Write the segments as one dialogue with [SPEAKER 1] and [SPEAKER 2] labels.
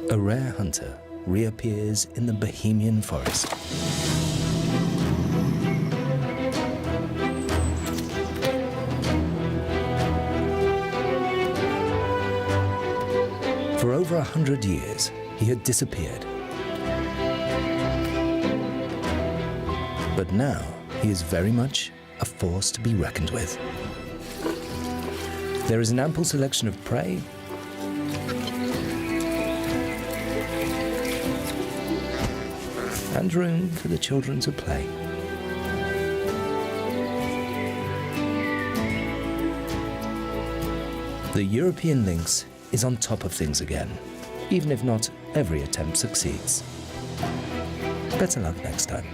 [SPEAKER 1] A rare hunter reappears in the Bohemian forest. For over 100 years, he had disappeared. But now, he is very much a force to be reckoned with. There is an ample selection of prey, and room for the children to play. The European lynx is on top of things again, even if not every attempt succeeds. Better luck next time.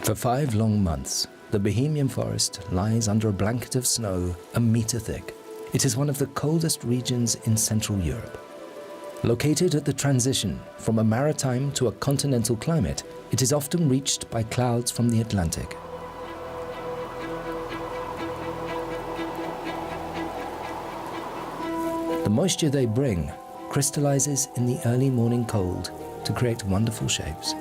[SPEAKER 1] For 5 long months, the Bohemian forest lies under a blanket of snow a meter thick. It is one of the coldest regions in Central Europe. Located at the transition from a maritime to a continental climate, it is often reached by clouds from the Atlantic. The moisture they bring crystallizes in the early morning cold to create wonderful shapes.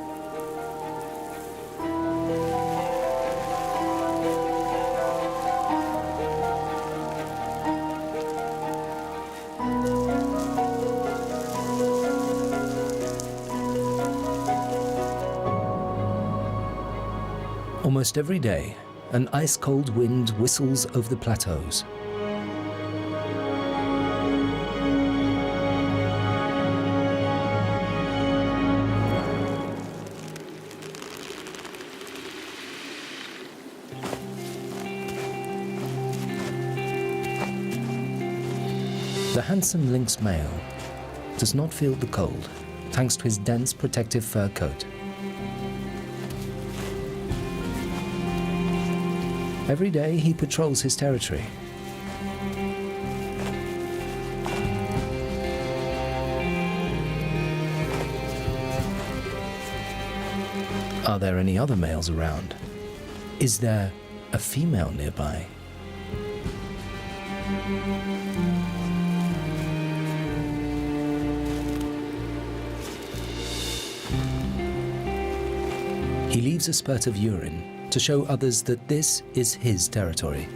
[SPEAKER 1] Almost every day, an ice-cold wind whistles over the plateaus. The handsome lynx male does not feel the cold, thanks to his dense protective fur coat. Every day he patrols his territory. Are there any other males around? Is there a female nearby? He leaves a spurt of urine to show others that this is his territory.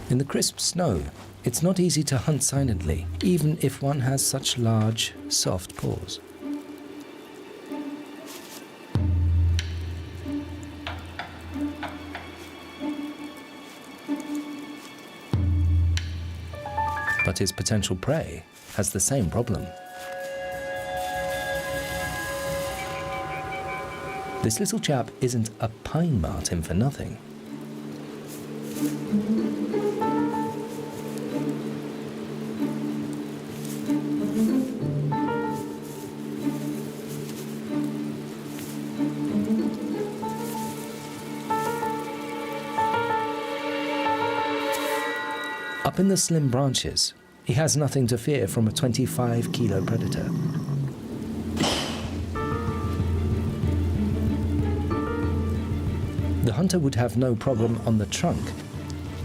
[SPEAKER 1] In the crisp snow, it's not easy to hunt silently, even if one has such large, soft paws. But his potential prey has the same problem. This little chap isn't a pine marten for nothing. Up in the slim branches, he has nothing to fear from a 25-kilo predator. The hunter would have no problem on the trunk,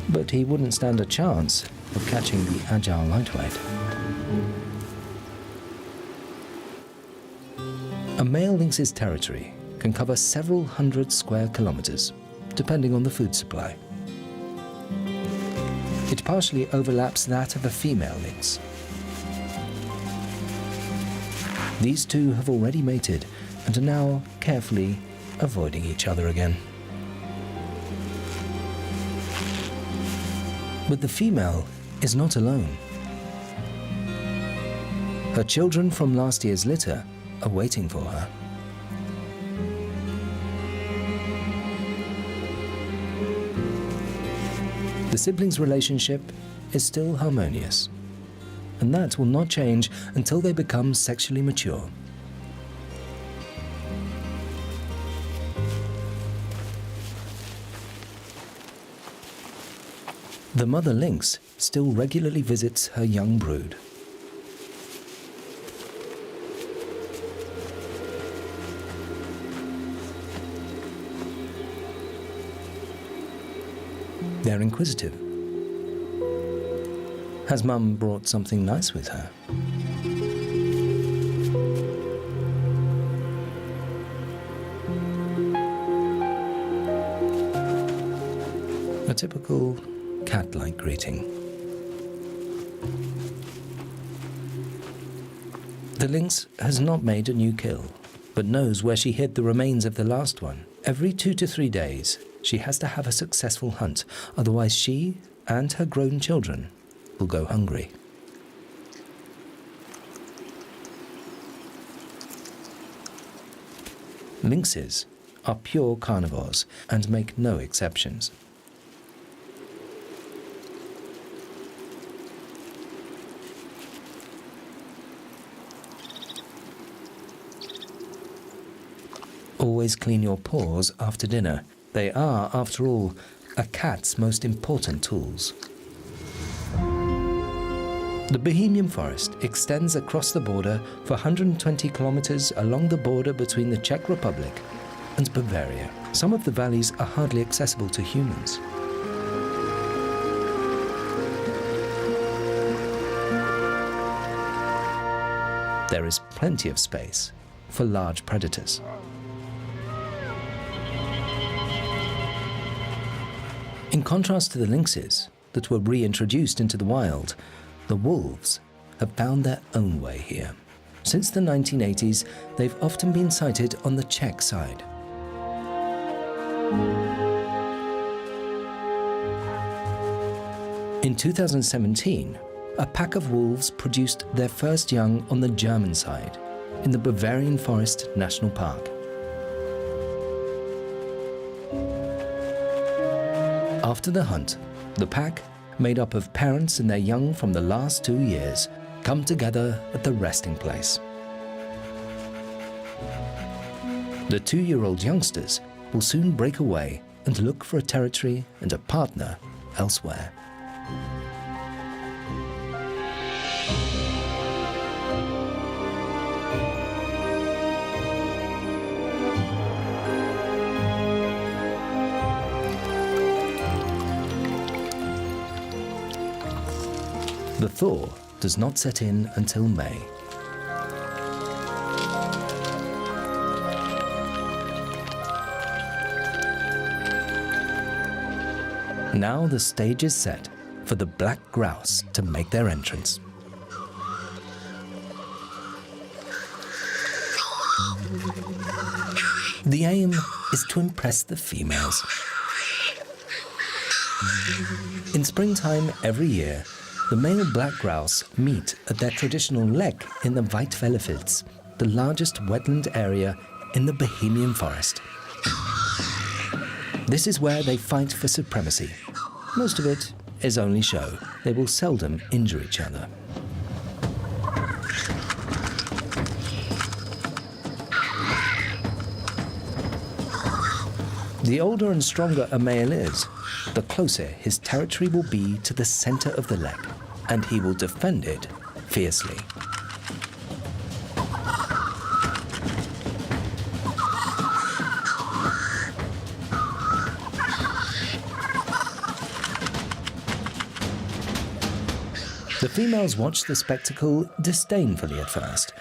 [SPEAKER 1] but he wouldn't stand a chance of catching the agile lightweight. A male lynx's territory can cover several hundred square kilometers, depending on the food supply. It partially overlaps that of a female lynx. These two have already mated and are now carefully avoiding each other again. But the female is not alone. Her children from last year's litter are waiting for her. The siblings' relationship is still harmonious, and that will not change until they become sexually mature. The mother lynx still regularly visits her young brood. They're inquisitive. Has Mum brought something nice with her? A typical cat-like greeting. The lynx has not made a new kill, but knows where she hid the remains of the last one. Every 2 to 3 days, she has to have a successful hunt, otherwise she and her grown children will go hungry. Lynxes are pure carnivores and make no exceptions. Always clean your paws after dinner. They are, after all, a cat's most important tools. The Bohemian forest extends across the border for 120 kilometers along the border between the Czech Republic and Bavaria. Some of the valleys are hardly accessible to humans. There is plenty of space for large predators. In contrast to the lynxes that were reintroduced into the wild, the wolves have found their own way here. Since the 1980s, they've often been sighted on the Czech side. In 2017, a pack of wolves produced their first young on the German side, in the Bavarian Forest National Park. After the hunt, the pack, made up of parents and their young from the last 2 years, come together at the resting place. The 2-year-old youngsters will soon break away and look for a territory and a partner elsewhere. The thaw does not set in until May. Now the stage is set for the black grouse to make their entrance. The aim is to impress the females. In springtime every year, the male black grouse meet at their traditional lek in the Weitfellefields, the largest wetland area in the Bohemian forest. This is where they fight for supremacy. Most of it is only show. They will seldom injure each other. The older and stronger a male is, the closer his territory will be to the center of the lek, and he will defend it fiercely. The females watch the spectacle disdainfully at first,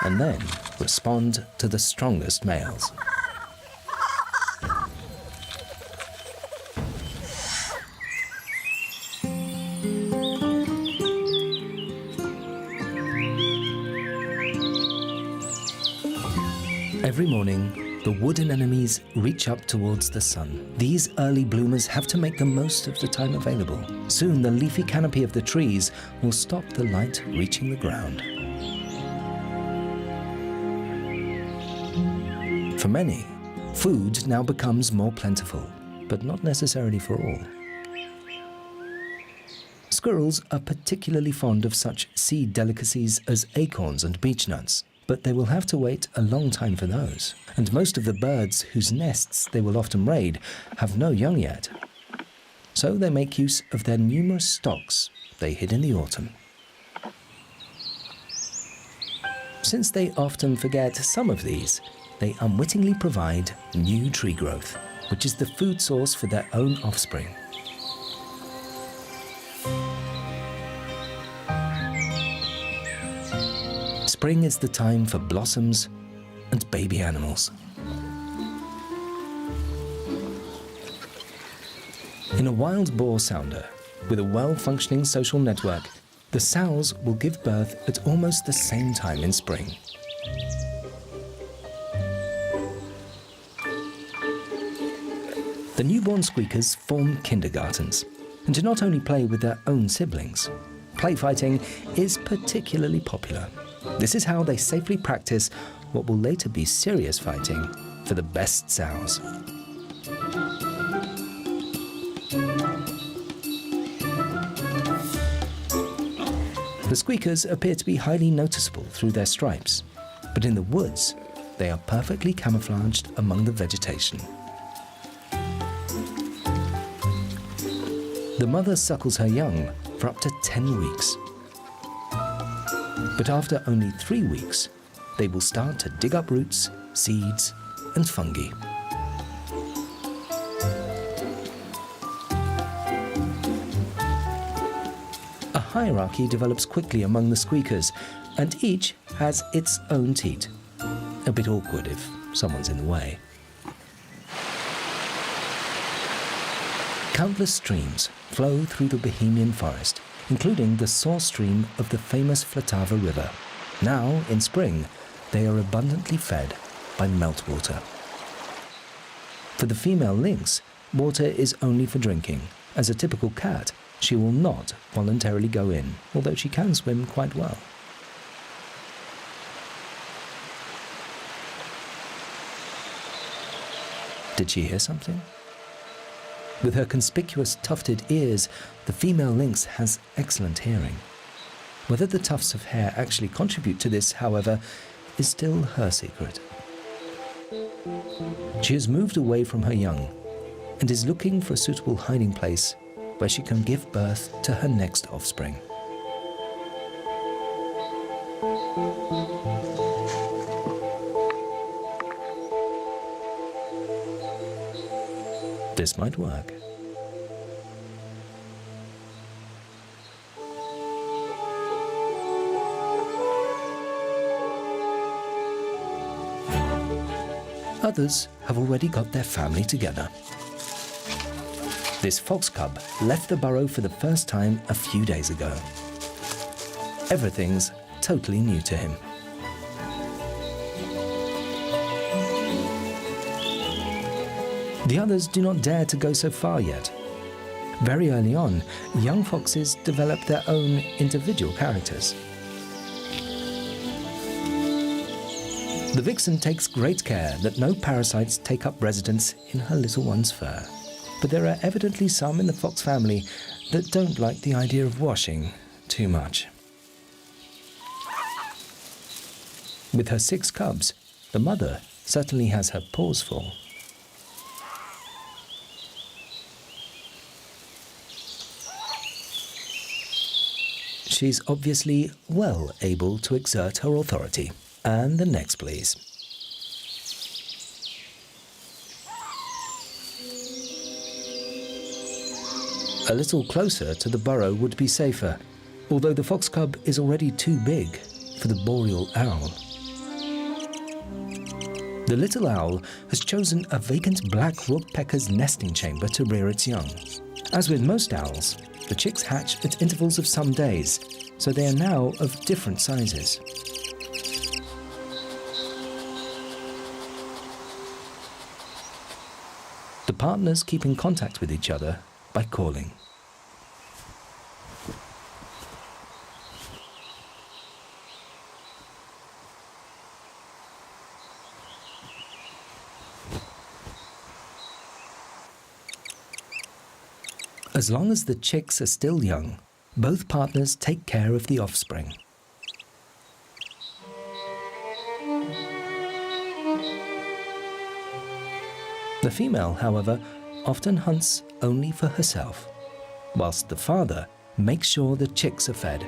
[SPEAKER 1] and then respond to the strongest males. Every morning, the wood anemones reach up towards the sun. These early bloomers have to make the most of the time available. Soon, the leafy canopy of the trees will stop the light reaching the ground. For many, food now becomes more plentiful, but not necessarily for all. Squirrels are particularly fond of such seed delicacies as acorns and beechnuts, but they will have to wait a long time for those. And most of the birds whose nests they will often raid have no young yet. so they make use of their numerous stocks they hid in the autumn. Since they often forget some of these, they unwittingly provide new tree growth, which is the food source for their own offspring. Spring is the time for blossoms and baby animals. In a wild boar sounder, with a well-functioning social network, the sows will give birth at almost the same time in spring. The newborn squeakers form kindergartens and do not only play with their own siblings. Play fighting is particularly popular. This is how they safely practice what will later be serious fighting for the best sows. The squeakers appear to be highly noticeable through their stripes, but in the woods, they are perfectly camouflaged among the vegetation. The mother suckles her young for up to 10 weeks. But after only 3 weeks, they will start to dig up roots, seeds, and fungi. A hierarchy develops quickly among the squeakers, and each has its own teat. A bit awkward if someone's in the way. Countless streams flow through the Bohemian forest, including the source stream of the famous Vltava River. Now, in spring, they are abundantly fed by meltwater. For the female lynx, water is only for drinking. As a typical cat, she will not voluntarily go in, although she can swim quite well. Did she hear something? With her conspicuous tufted ears, the female lynx has excellent hearing. Whether the tufts of hair actually contribute to this, however, is still her secret. She has moved away from her young and is looking for a suitable hiding place where she can give birth to her next offspring. This might work. Others have already got their family together. This fox cub left the burrow for the first time a few days ago. Everything's totally new to him. The others do not dare to go so far yet. Very early on, young foxes develop their own individual characters. The vixen takes great care that no parasites take up residence in her little one's fur. But there are evidently some in the fox family that don't like the idea of washing too much. With her 6 cubs, the mother certainly has her paws full. She's obviously well able to exert her authority. And the next, please. A little closer to the burrow would be safer, although the fox cub is already too big for the boreal owl. The little owl has chosen a vacant black woodpecker's nesting chamber to rear its young. As with most owls, the chicks hatch at intervals of some days, so they are now of different sizes. The partners keep in contact with each other by calling. As long as the chicks are still young, both partners take care of the offspring. The female, however, often hunts only for herself, whilst the father makes sure the chicks are fed.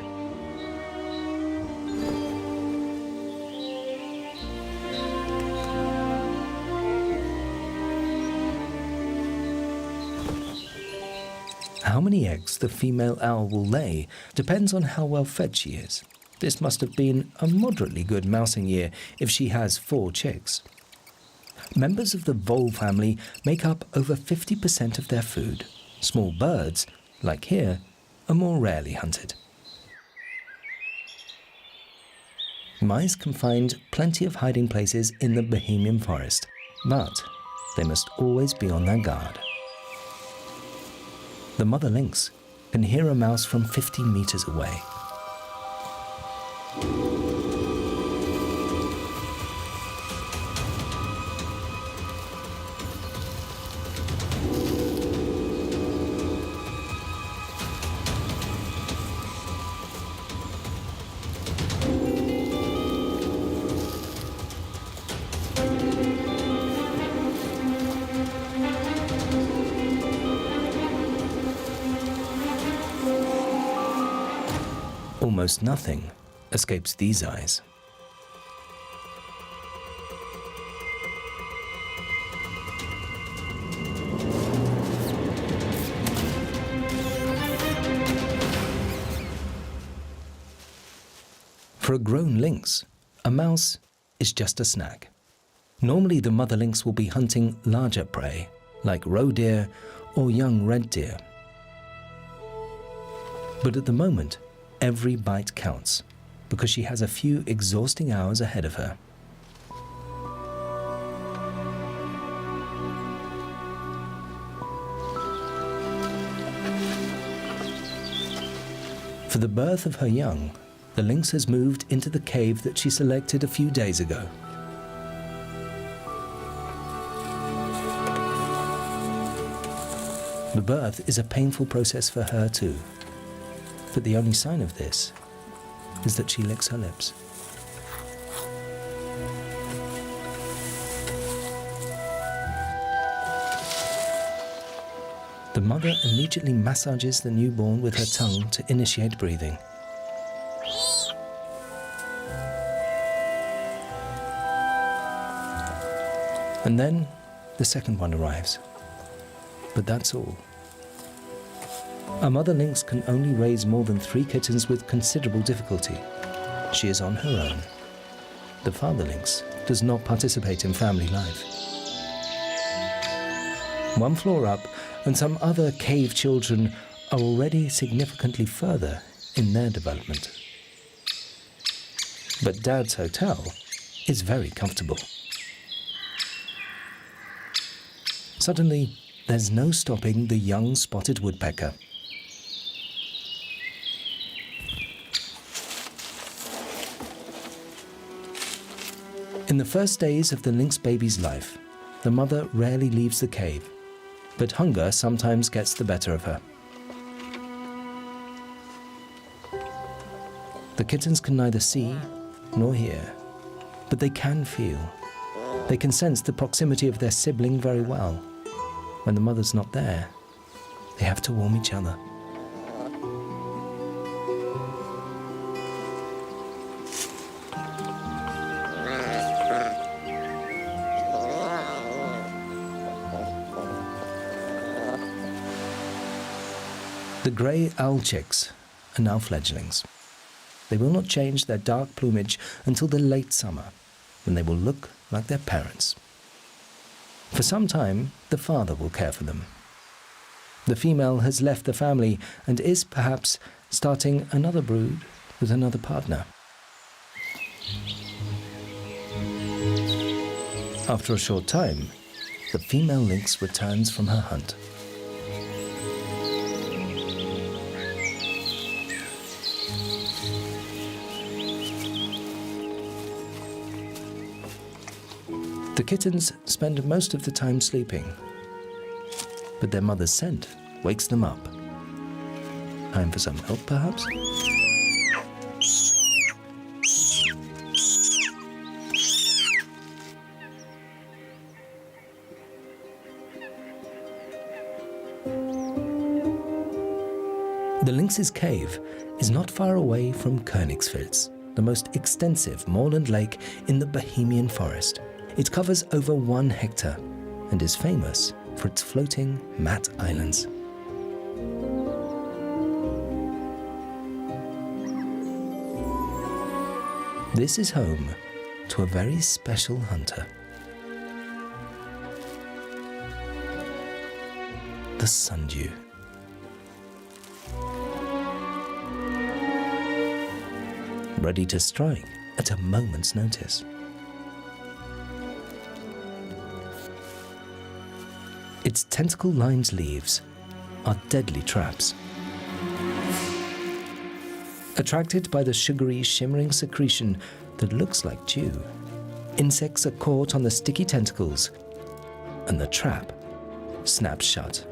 [SPEAKER 1] How many eggs the female owl will lay depends on how well fed she is. This must have been a moderately good mousing year if she has 4 chicks. Members of the vole family make up over 50% of their food. Small birds, like here, are more rarely hunted. Mice can find plenty of hiding places in the Bohemian forest, but they must always be on their guard. The mother lynx can hear a mouse from 50 meters away. Almost nothing escapes these eyes. For a grown lynx, a mouse is just a snack. Normally the mother lynx will be hunting larger prey, like roe deer or young red deer. But at the moment, every bite counts, because she has a few exhausting hours ahead of her. For the birth of her young, the lynx has moved into the cave that she selected a few days ago. The birth is a painful process for her too. But the only sign of this is that she licks her lips. The mother immediately massages the newborn with her tongue to initiate breathing. And then the second one arrives. But that's all. A mother lynx can only raise more than 3 kittens with considerable difficulty. She is on her own. The father lynx does not participate in family life. One floor up, and some other cave children are already significantly further in their development. But Dad's hotel is very comfortable. Suddenly, there's no stopping the young spotted woodpecker. In the first days of the lynx baby's life, the mother rarely leaves the cave, but hunger sometimes gets the better of her. The kittens can neither see nor hear, but they can feel. They can sense the proximity of their sibling very well. When the mother's not there, they have to warm each other. The grey owl chicks are now fledglings. They will not change their dark plumage until the late summer, when they will look like their parents. For some time, the father will care for them. The female has left the family and is perhaps starting another brood with another partner. After a short time, the female lynx returns from her hunt. The kittens spend most of the time sleeping, but their mother's scent wakes them up. Time for some milk, perhaps? The Lynx's cave is not far away from Königsfels, the most extensive moorland lake in the Bohemian forest. It covers over 1 hectare and is famous for its floating mat islands. This is home to a very special hunter. The sundew. Ready to strike at a moment's notice. Its tentacle-lined leaves are deadly traps. Attracted by the sugary, shimmering secretion that looks like dew, insects are caught on the sticky tentacles, and the trap snaps shut.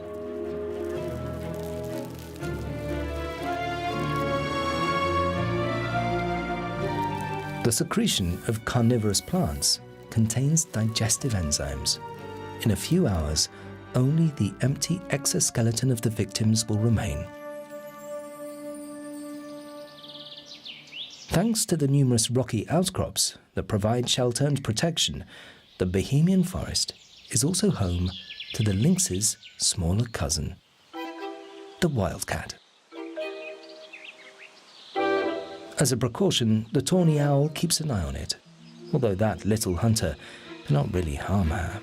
[SPEAKER 1] The secretion of carnivorous plants contains digestive enzymes. In a few hours, only the empty exoskeleton of the victims will remain. Thanks to the numerous rocky outcrops that provide shelter and protection, the Bohemian forest is also home to the lynx's smaller cousin, the wildcat. As a precaution, the tawny owl keeps an eye on it, although that little hunter cannot really harm her.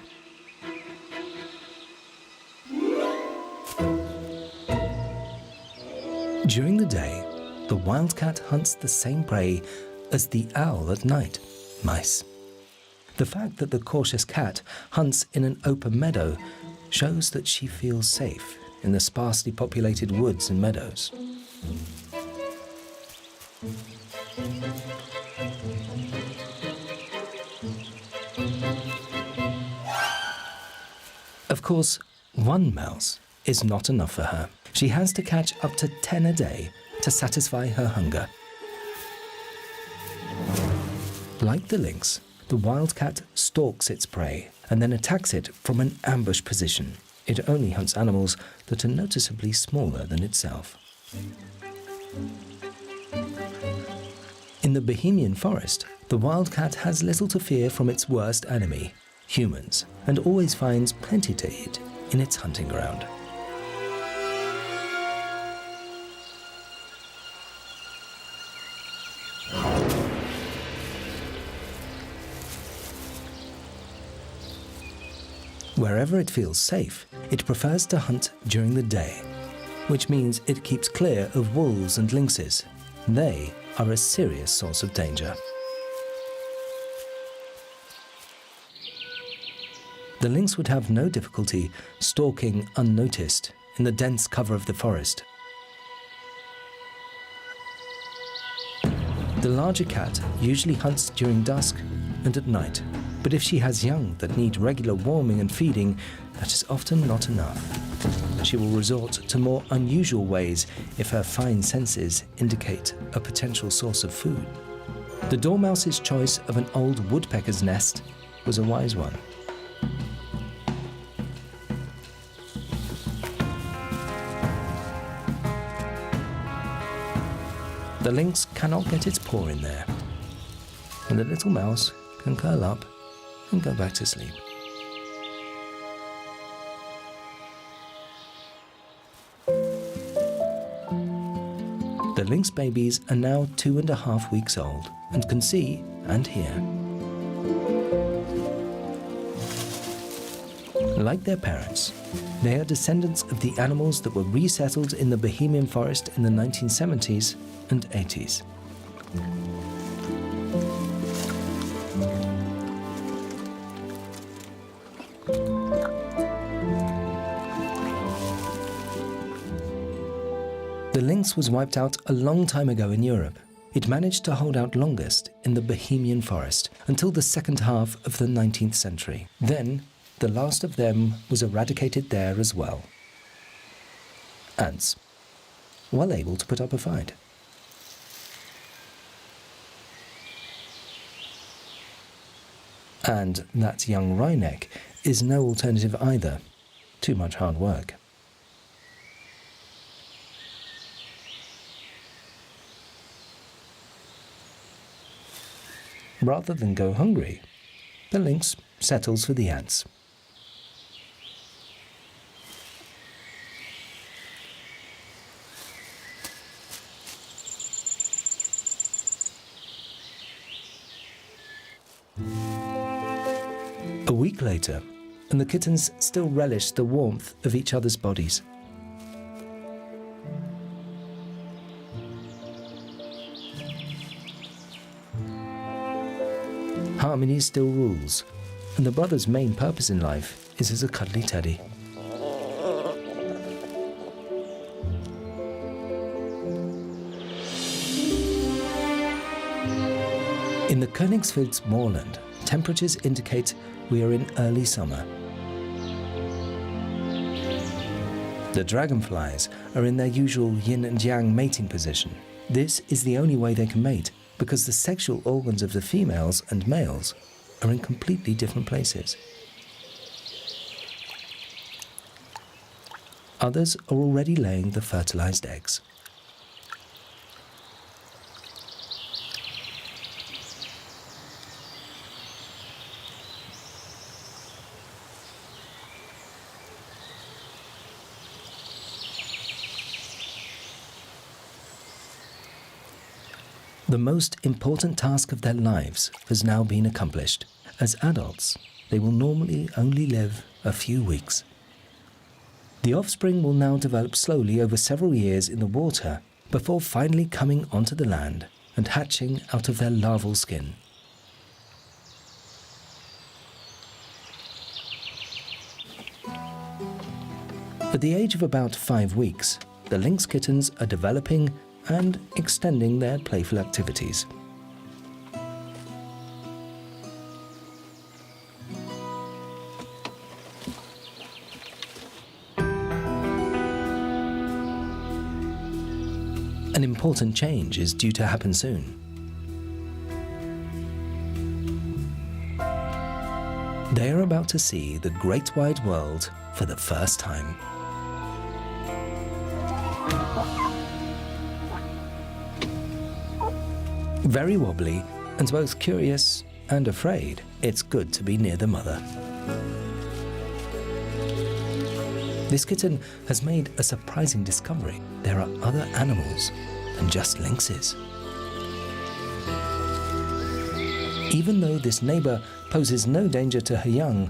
[SPEAKER 1] During the day, the wildcat hunts the same prey as the owl at night, mice. The fact that the cautious cat hunts in an open meadow shows that she feels safe in the sparsely populated woods and meadows. Of course, 1 mouse is not enough for her. She has to catch up to 10 a day to satisfy her hunger. Like the lynx, the wildcat stalks its prey and then attacks it from an ambush position. It only hunts animals that are noticeably smaller than itself. In the Bohemian forest, the wildcat has little to fear from its worst enemy, humans, and always finds plenty to eat in its hunting ground. Wherever it feels safe, it prefers to hunt during the day, which means it keeps clear of wolves and lynxes. They are a serious source of danger. The lynx would have no difficulty stalking unnoticed in the dense cover of the forest. The larger cat usually hunts during dusk and at night, but if she has young that need regular warming and feeding, that is often not enough. She will resort to more unusual ways if her fine senses indicate a potential source of food. The dormouse's choice of an old woodpecker's nest was a wise one. The lynx cannot get its paw in there, and the little mouse can curl up and go back to sleep. The lynx babies are now 2.5 weeks old and can see and hear. Like their parents, they are descendants of the animals that were resettled in the Bohemian forest in the 1970s and 80s. The lynx was wiped out a long time ago in Europe. It managed to hold out longest in the Bohemian forest until the second half of the 19th century. Then, the last of them was eradicated there as well. Ants, well able to put up a fight. And that young wryneck is no alternative either. Too much hard work. Rather than go hungry, the lynx settles for the ants. A week later, and the kittens still relish the warmth of each other's bodies. Harmony still rules, and the brother's main purpose in life is as a cuddly teddy. In the Königswild's moorland, temperatures indicate we are in early summer. The dragonflies are in their usual yin and yang mating position. This is the only way they can mate, because the sexual organs of the females and males are in completely different places. Others are already laying the fertilized eggs. The most important task of their lives has now been accomplished. As adults, they will normally only live a few weeks. The offspring will now develop slowly over several years in the water before finally coming onto the land and hatching out of their larval skin. At the age of about 5 weeks, the lynx kittens are developing and extending their playful activities. An important change is due to happen soon. They are about to see the great wide world for the first time. Very wobbly and both curious and afraid, it's good to be near the mother. This kitten has made a surprising discovery. There are other animals than just lynxes. Even though this neighbor poses no danger to her young,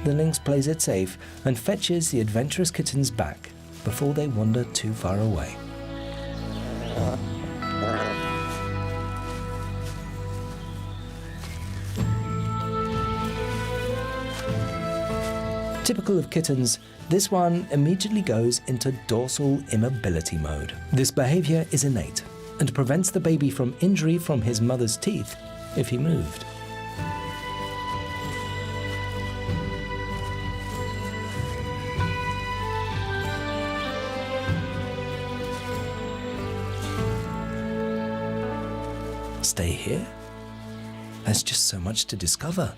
[SPEAKER 1] the lynx plays it safe and fetches the adventurous kittens back before they wander too far away. Typical of kittens, this one immediately goes into dorsal immobility mode. This behavior is innate and prevents the baby from injury from his mother's teeth if he moved. Stay here? There's just so much to discover.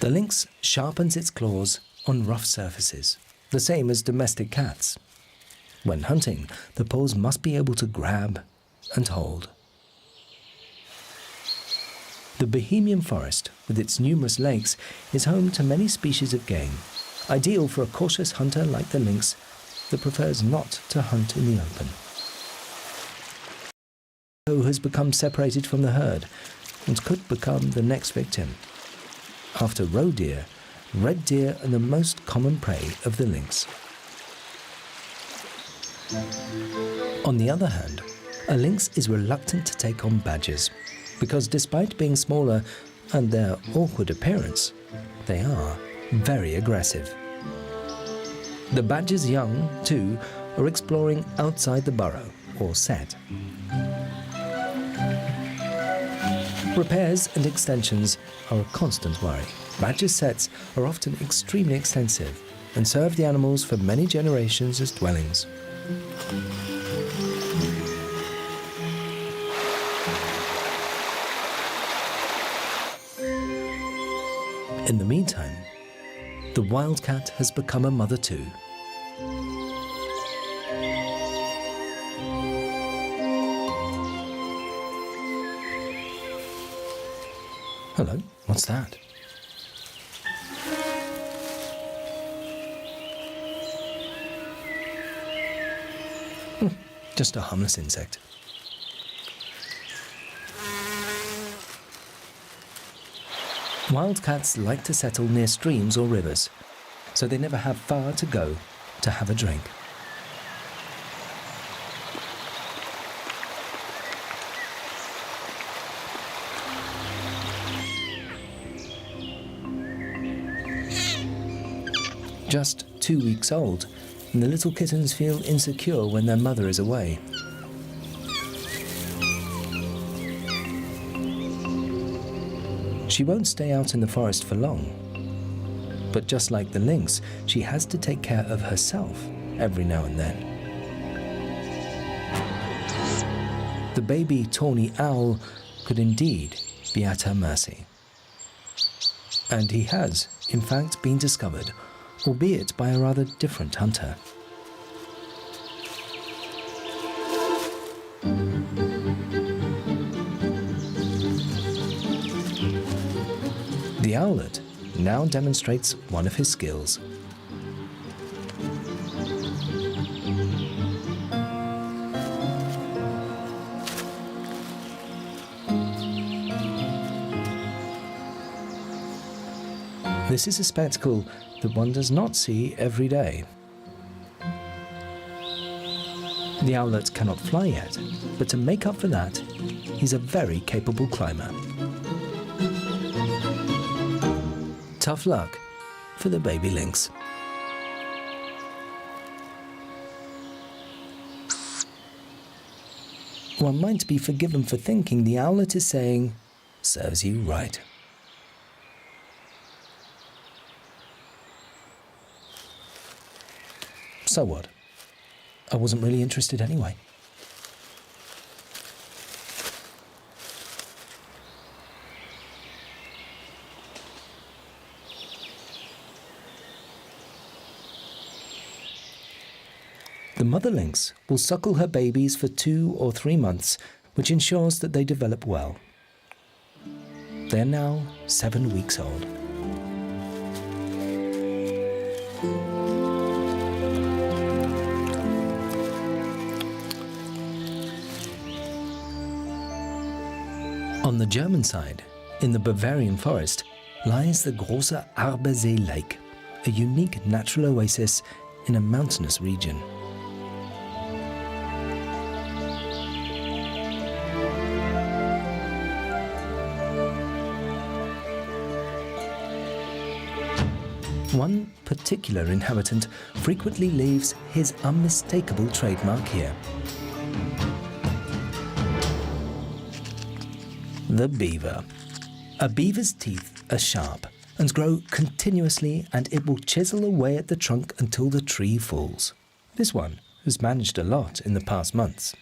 [SPEAKER 1] The lynx sharpens its claws on rough surfaces, the same as domestic cats. When hunting, the paws must be able to grab and hold. The Bohemian forest, with its numerous lakes, is home to many species of game, ideal for a cautious hunter like the lynx that prefers not to hunt in the open. Who has become separated from the herd and could become the next victim. After roe deer, red deer are the most common prey of the lynx. On the other hand, a lynx is reluctant to take on badgers because despite being smaller and their awkward appearance, they are very aggressive. The badger's young, too, are exploring outside the burrow, or set. Repairs and extensions are a constant worry. Badger sets are often extremely extensive and serve the animals for many generations as dwellings. In the meantime, the wildcat has become a mother too. Hello, what's that? Just a harmless insect. Wildcats like to settle near streams or rivers, so they never have far to go to have a drink. Just 2 weeks old, and the little kittens feel insecure when their mother is away. She won't stay out in the forest for long. But just like the lynx, she has to take care of herself every now and then. The baby tawny owl could indeed be at her mercy. And he has, in fact, been discovered, albeit by a rather different hunter. The owlet now demonstrates one of his skills. This is a spectacle that one does not see every day. The owlet cannot fly yet, but to make up for that, he's a very capable climber. Tough luck for the baby lynx. One might be forgiven for thinking the owlet is saying, "Serves you right." So what? I wasn't really interested anyway. The mother lynx will suckle her babies for 2 or 3 months, which ensures that they develop well. They are now 7 weeks old. On the German side, in the Bavarian forest, lies the Große Arbersee Lake, a unique natural oasis in a mountainous region. One particular inhabitant frequently leaves his unmistakable trademark here. The beaver. A beaver's teeth are sharp and grow continuously, and it will chisel away at the trunk until the tree falls. This one has managed a lot in the past months.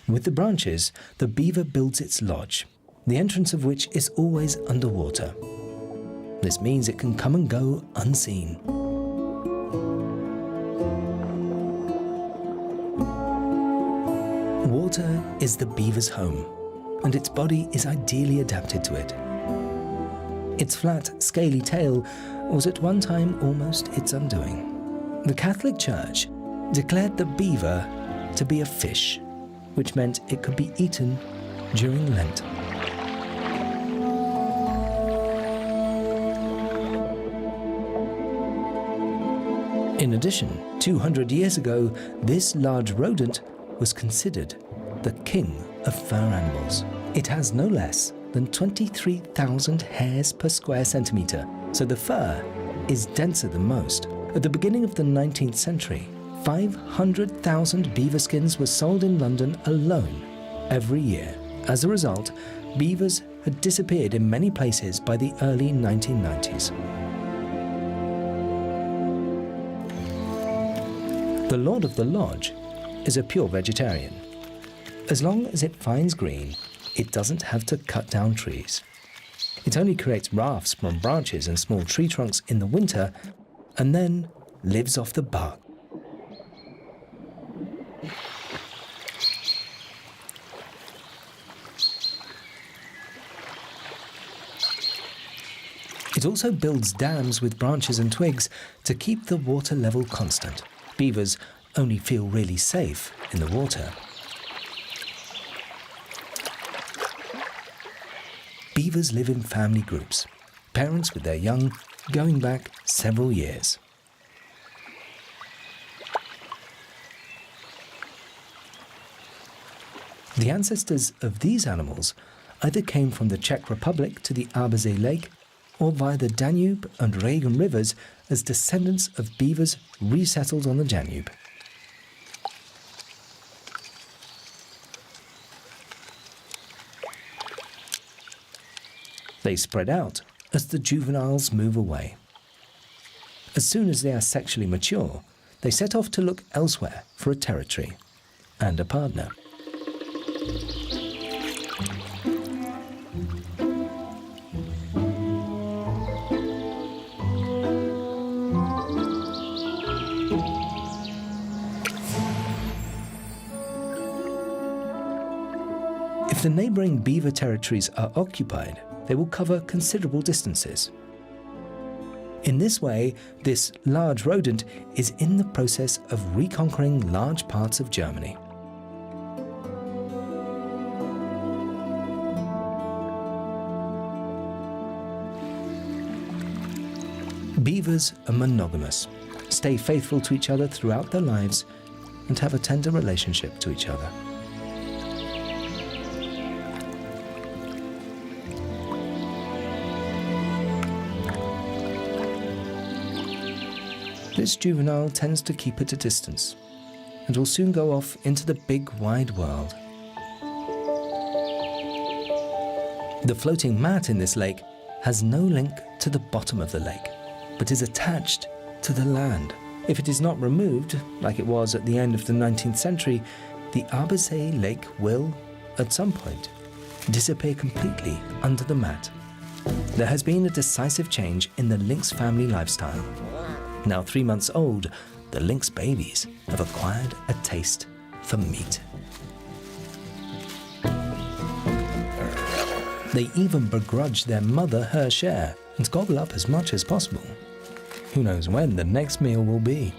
[SPEAKER 1] With the branches, the beaver builds its lodge, the entrance of which is always underwater. This means it can come and go unseen. Water is the beaver's home, and its body is ideally adapted to it. Its flat, scaly tail was at one time almost its undoing. The Catholic Church declared the beaver to be a fish, which meant it could be eaten during Lent. In addition, 200 years ago, this large rodent was considered the king of fur animals. It has no less than 23,000 hairs per square centimetre, so the fur is denser than most. At the beginning of the 19th century, 500,000 beaver skins were sold in London alone every year. As a result, beavers had disappeared in many places by the early 1990s. The Lord of the Lodge is a pure vegetarian. As long as it finds green, it doesn't have to cut down trees. It only creates rafts from branches and small tree trunks in the winter, and then lives off the bark. It also builds dams with branches and twigs to keep the water level constant. Beavers only feel really safe in the water. Beavers live in family groups, parents with their young going back several years. The ancestors of these animals either came from the Czech Republic to the Abersee Lake or via the Danube and Regen rivers as descendants of beavers resettled on the Danube. They spread out as the juveniles move away. As soon as they are sexually mature, they set off to look elsewhere for a territory and a partner. If the neighboring beaver territories are occupied, they will cover considerable distances. In this way, this large rodent is in the process of reconquering large parts of Germany. Beavers are monogamous, stay faithful to each other throughout their lives, and have a tender relationship to each other. This juvenile tends to keep at a distance and will soon go off into the big wide world. The floating mat in this lake has no link to the bottom of the lake, but is attached to the land. If it is not removed, like it was at the end of the 19th century, the Abersee Lake will, at some point, disappear completely under the mat. There has been a decisive change in the Lynx family lifestyle. Now 3 months old, the Lynx babies have acquired a taste for meat. They even begrudge their mother her share and gobble up as much as possible. Who knows when the next meal will be?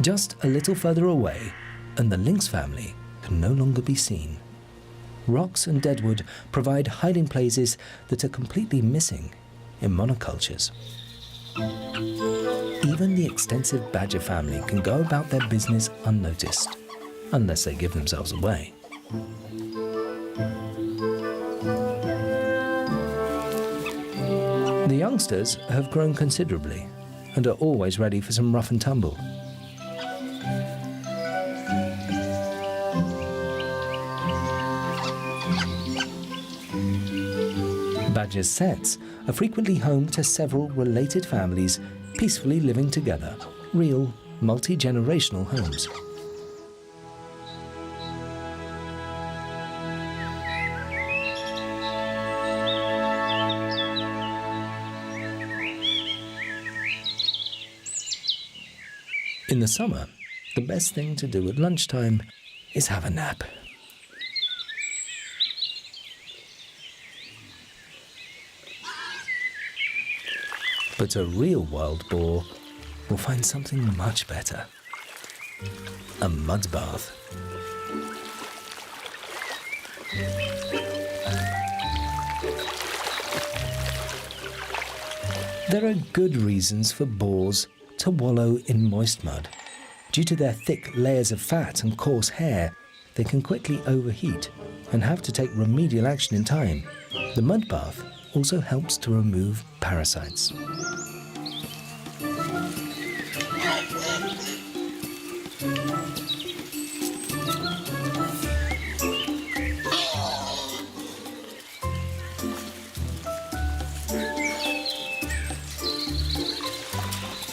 [SPEAKER 1] Just a little further away, and the Lynx family can no longer be seen. Rocks and deadwood provide hiding places that are completely missing in monocultures. Even the extensive badger family can go about their business unnoticed, unless they give themselves away. The youngsters have grown considerably and are always ready for some rough and tumble. Badgers' setts are frequently home to several related families peacefully living together, real multi-generational homes. In the summer, the best thing to do at lunchtime is have a nap. But a real wild boar will find something much better. A mud bath. There are good reasons for boars to wallow in moist mud. Due to their thick layers of fat and coarse hair, they can quickly overheat and have to take remedial action in time. The mud bath also helps to remove parasites.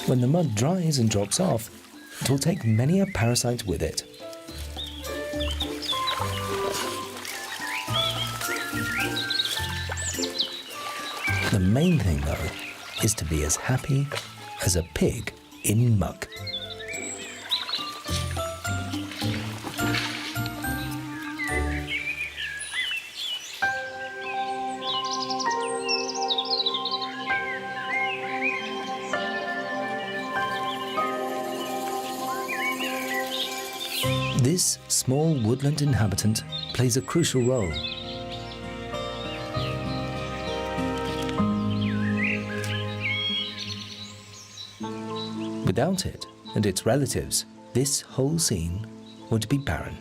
[SPEAKER 1] When the mud dries and drops off, it will take many a parasite with it. The main thing, though, is to be as happy as a pig in muck. This small woodland inhabitant plays a crucial role. Without it and its relatives, this whole scene would be barren.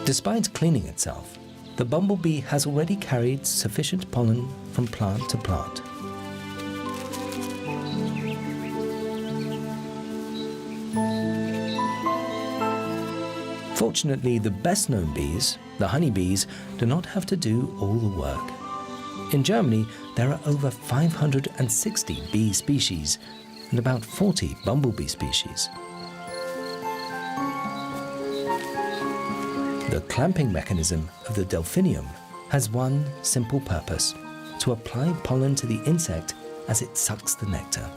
[SPEAKER 1] Despite cleaning itself, the bumblebee has already carried sufficient pollen from plant to plant. Fortunately, the best-known bees, the honeybees, do not have to do all the work. In Germany, there are over 560 bee species and about 40 bumblebee species. The clamping mechanism of the delphinium has one simple purpose: to apply pollen to the insect as it sucks the nectar.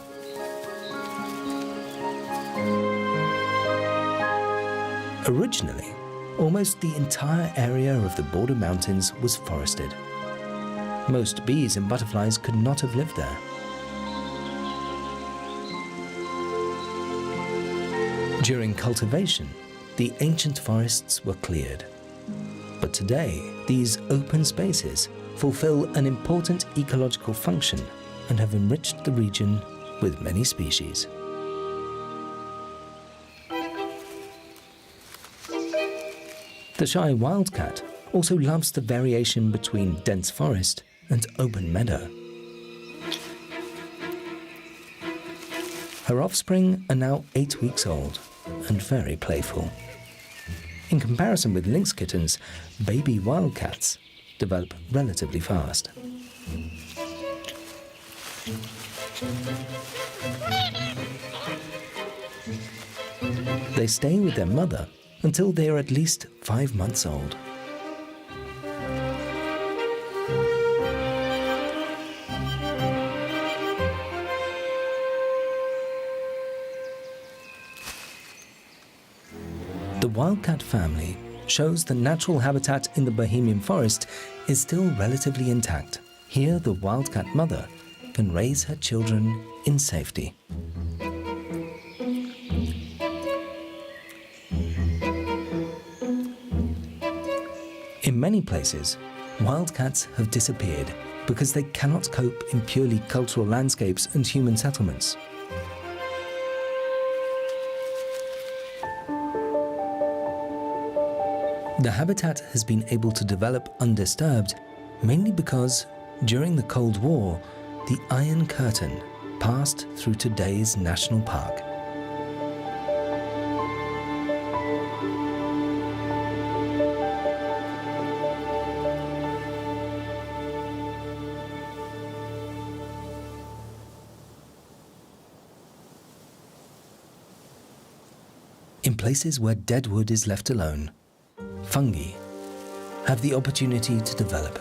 [SPEAKER 1] Originally, almost the entire area of the border mountains was forested. Most bees and butterflies could not have lived there. During cultivation, the ancient forests were cleared. But today, these open spaces fulfill an important ecological function and have enriched the region with many species. The shy wildcat also loves the variation between dense forest and open meadow. Her offspring are now 8 weeks old and very playful. In comparison with lynx kittens, baby wildcats develop relatively fast. They stay with their mother until they are at least 5 months old. The wildcat family shows the natural habitat in the Bohemian forest is still relatively intact. Here, the wildcat mother can raise her children in safety. In many places, wildcats have disappeared because they cannot cope in purely cultural landscapes and human settlements. The habitat has been able to develop undisturbed mainly because, during the Cold War, the Iron Curtain passed through today's national park. In places where dead wood is left alone, fungi have the opportunity to develop.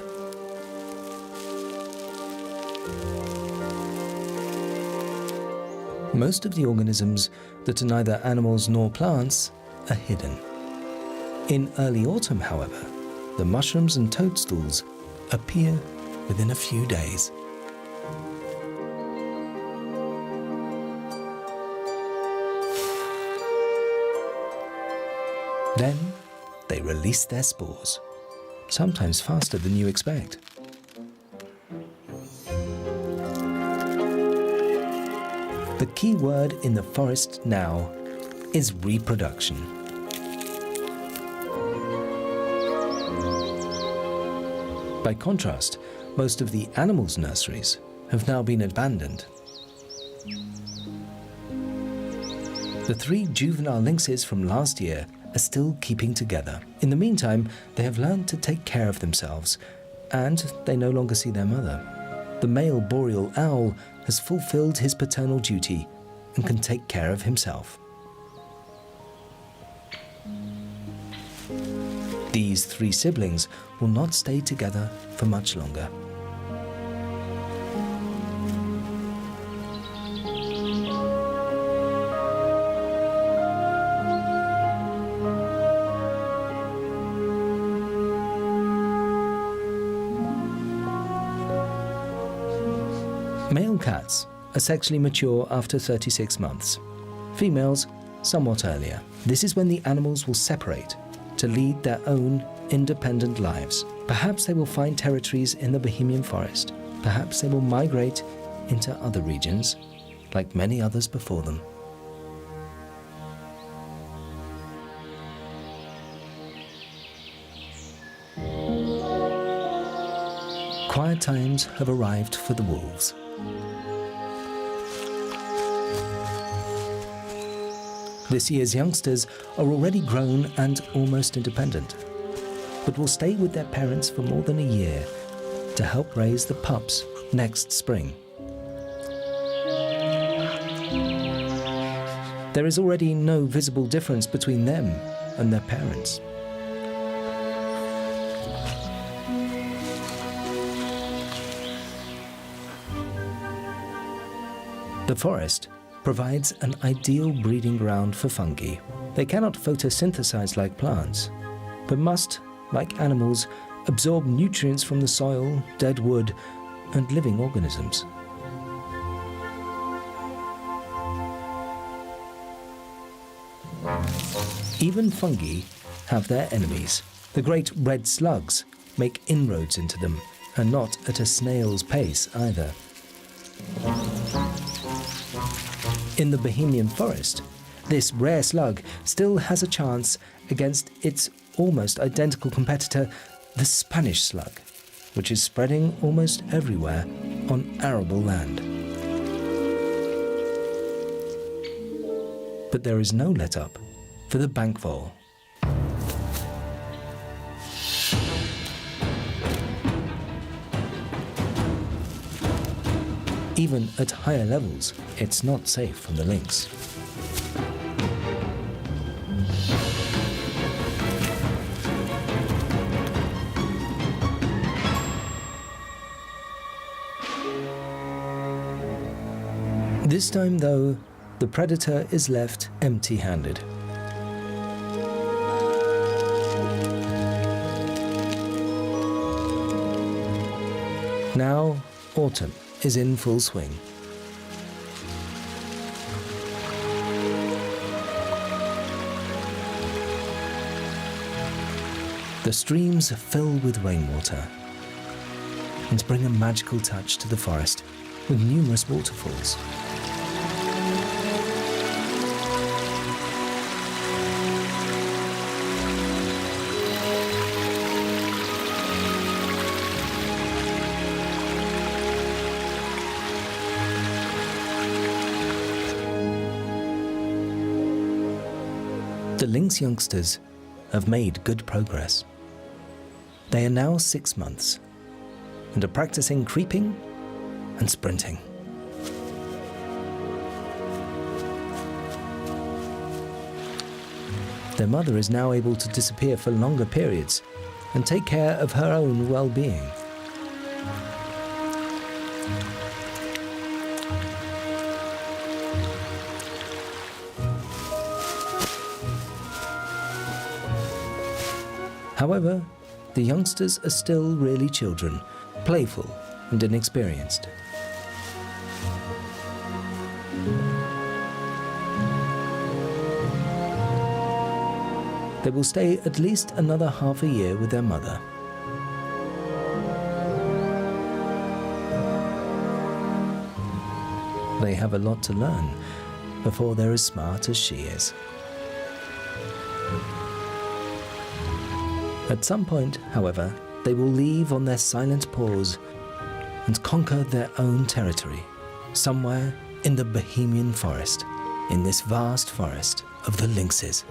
[SPEAKER 1] Most of the organisms that are neither animals nor plants are hidden. In early autumn, however, the mushrooms and toadstools appear within a few days. Then they release their spores, sometimes faster than you expect. The key word in the forest now is reproduction. By contrast, most of the animals' nurseries have now been abandoned. The 3 juvenile lynxes from last year are still keeping together. In the meantime, they have learned to take care of themselves, and they no longer see their mother. The male boreal owl has fulfilled his paternal duty and can take care of himself. These 3 siblings will not stay together for much longer. Male cats are sexually mature after 36 months. Females somewhat earlier. This is when the animals will separate to lead their own independent lives. Perhaps they will find territories in the Bohemian forest. Perhaps they will migrate into other regions, like many others before them. Quiet times have arrived for the wolves. This year's youngsters are already grown and almost independent, but will stay with their parents for more than a year to help raise the pups next spring. There is already no visible difference between them and their parents. The forest provides an ideal breeding ground for fungi. They cannot photosynthesize like plants, but must, like animals, absorb nutrients from the soil, dead wood, and living organisms. Even fungi have their enemies. The great red slugs make inroads into them, and not at a snail's pace either. In the Bohemian forest, this rare slug still has a chance against its almost identical competitor, the Spanish slug, which is spreading almost everywhere on arable land. But there is no let-up for the bank vole. Even at higher levels, it's not safe from the lynx. This time, though, the predator is left empty-handed. Now, autumn is in full swing. The streams fill with rainwater and bring a magical touch to the forest with numerous waterfalls. The lynx youngsters have made good progress. They are now 6 months and are practicing creeping and sprinting. Their mother is now able to disappear for longer periods and take care of her own well-being. However, the youngsters are still really children, playful and inexperienced. They will stay at least another half a year with their mother. They have a lot to learn before they're as smart as she is. At some point, however, they will leave on their silent paws and conquer their own territory, somewhere in the Bohemian forest, in this vast forest of the lynxes.